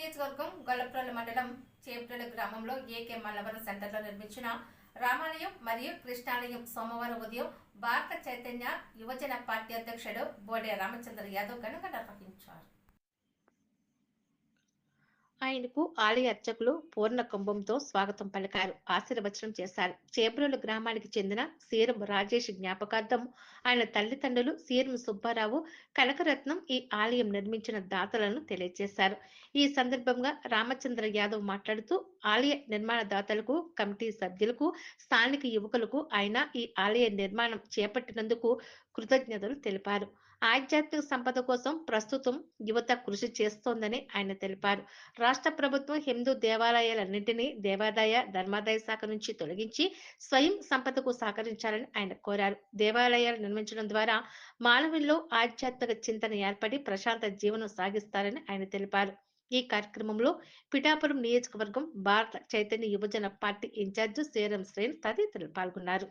నియోజకవర్గం గొల్లప్రోలు మండలం చేప్రోలు గ్రామంలో ఏకే మల్లవరం సెంటర్లో నిర్మించిన రామాలయం మరియు కృష్ణాలయం సోమవారం ఉదయం భారత చైతన్య యువజన పార్టీ అధ్యక్షుడు బోడే రామచంద్ర యాదవ్ ఘనంగా నిర్వహించారు. ఆయనకు ఆలయ అర్చకులు పూర్ణ కుంభంతో స్వాగతం పలికారు, ఆశీర్వచనం చేశారు. చేబ్రోలు గ్రామానికి చెందిన సీరం రాజేష్ జ్ఞాపకార్థం ఆయన తల్లిదండ్రులు సీరం సుబ్బారావు కనకరత్నం ఈ ఆలయం నిర్మించిన దాతలను తెలియజేశారు. ఈ సందర్భంగా రామచంద్ర యాదవ్ మాట్లాడుతూ ఆలయ నిర్మాణ దాతలకు, కమిటీ సభ్యులకు, స్థానిక యువకులకు ఆయన ఈ ఆలయ నిర్మాణం చేపట్టినందుకు కృతజ్ఞతలు తెలిపారు. ఆధ్యాత్మిక సంపద కోసం ప్రస్తుతం యువత కృషి చేస్తోందని ఆయన తెలిపారు. రాష్ట్ర ప్రభుత్వం హిందూ దేవాలయాలన్నింటినీ దేవాదాయ ధర్మాదాయ శాఖ నుంచి తొలగించి స్వయం సంపదకు సహకరించాలని ఆయన కోరారు. దేవాలయాలు నిర్మించడం ద్వారా మానవుల్లో ఆధ్యాత్మిక చింతన ఏర్పడి ప్రశాంత జీవనం సాగిస్తారని ఆయన తెలిపారు. ఈ కార్యక్రమంలో పిఠాపురం నియోజకవర్గం భారత చైతన్య యువజన పార్టీ ఇన్ఛార్జి శ్రీరం శ్రేణి తదితరులు పాల్గొన్నారు.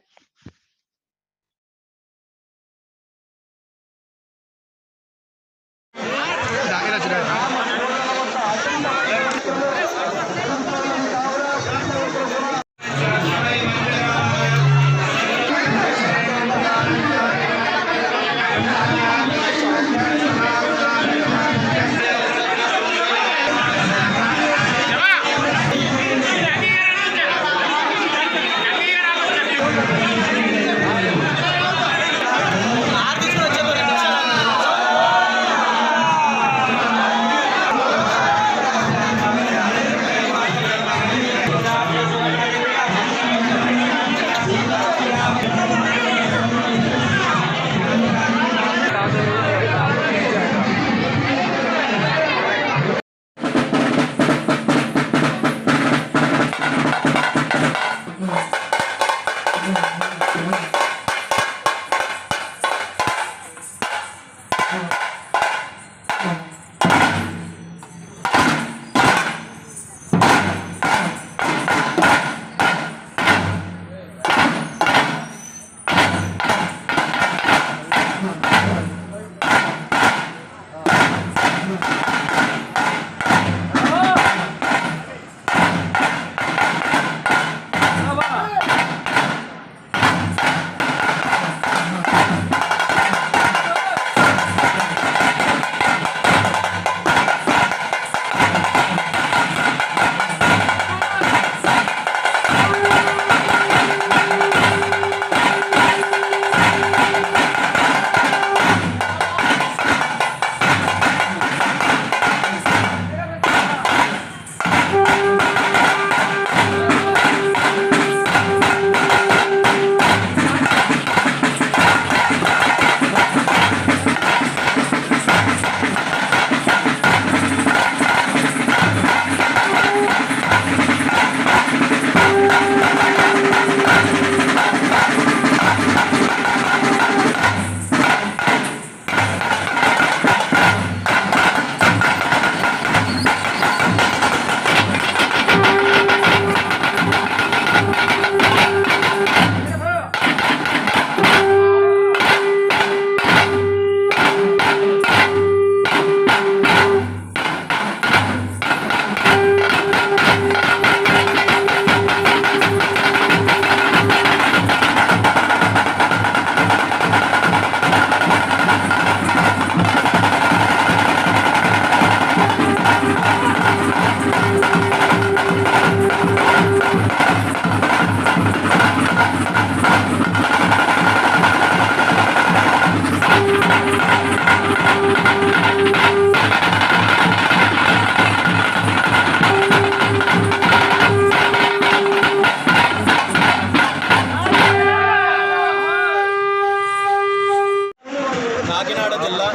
కాకినాడ జిల్లా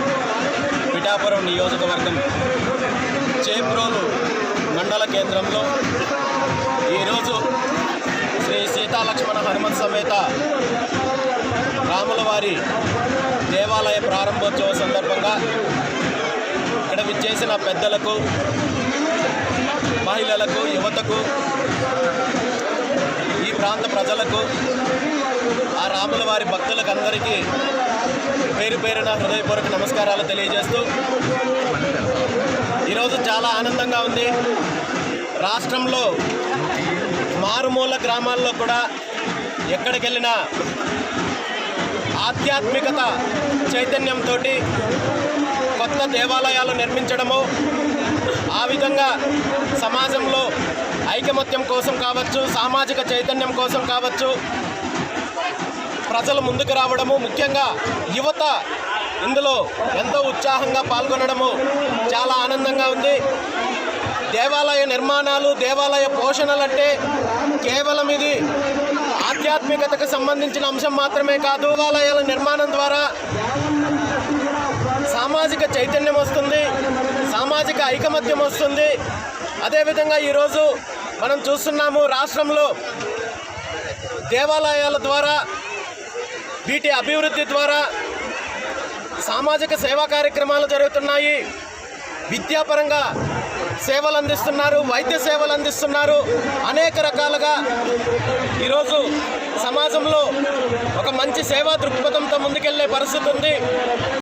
పిఠాపురం నియోజకవర్గం చేప్రోలు మండల కేంద్రంలో ఈరోజు శ్రీ సీతాలక్ష్మణ హనుమత్ సమేత రాములవారి దేవాలయ ప్రారంభోత్సవ సందర్భంగా ఇక్కడ విచ్చేసిన పెద్దలకు, మహిళలకు, యువతకు, ఈ ప్రాంత ప్రజలకు, ఆ రాములవారి భక్తులకు అందరికీ పేరు పేరున హృదయపూర్వక నమస్కారాలు తెలియజేస్తూ ఈరోజు చాలా ఆనందంగా ఉంది. రాష్ట్రంలో మారుమూల గ్రామాల్లో కూడా ఎక్కడికి వెళ్ళినా ఆధ్యాత్మికత చైతన్యంతో కొత్త దేవాలయాలు నిర్మించడము, ఆ విధంగా సమాజంలో ఐకమత్యం కోసం కావచ్చు, సామాజిక చైతన్యం కోసం కావచ్చు ప్రజలు ముందుకు రావడము, ముఖ్యంగా యువత ఇందులో ఎంతో ఉత్సాహంగా పాల్గొనడము చాలా ఆనందంగా ఉంది. దేవాలయ నిర్మాణాలు, దేవాలయ పోషణలంటే కేవలం ఇది ఆధ్యాత్మికతకు సంబంధించిన అంశం మాత్రమే కాదు. దేవాలయాల నిర్మాణం ద్వారా సామాజిక చైతన్యం వస్తుంది, సామాజిక ఐకమత్యం వస్తుంది. అదేవిధంగా ఈరోజు మనం చూస్తున్నాము, రాష్ట్రంలో దేవాలయాల ద్వారా, వీటి అభివృద్ధి ద్వారా సామాజిక సేవా కార్యక్రమాలు జరుగుతున్నాయి. విద్యాపరంగా సేవలు అందిస్తున్నారు, వైద్య సేవలు అందిస్తున్నారు. అనేక రకాలుగా ఈరోజు సమాజంలో ఒక మంచి సేవా దృక్పథంతో ముందుకెళ్లే పరిస్థితి ఉంది.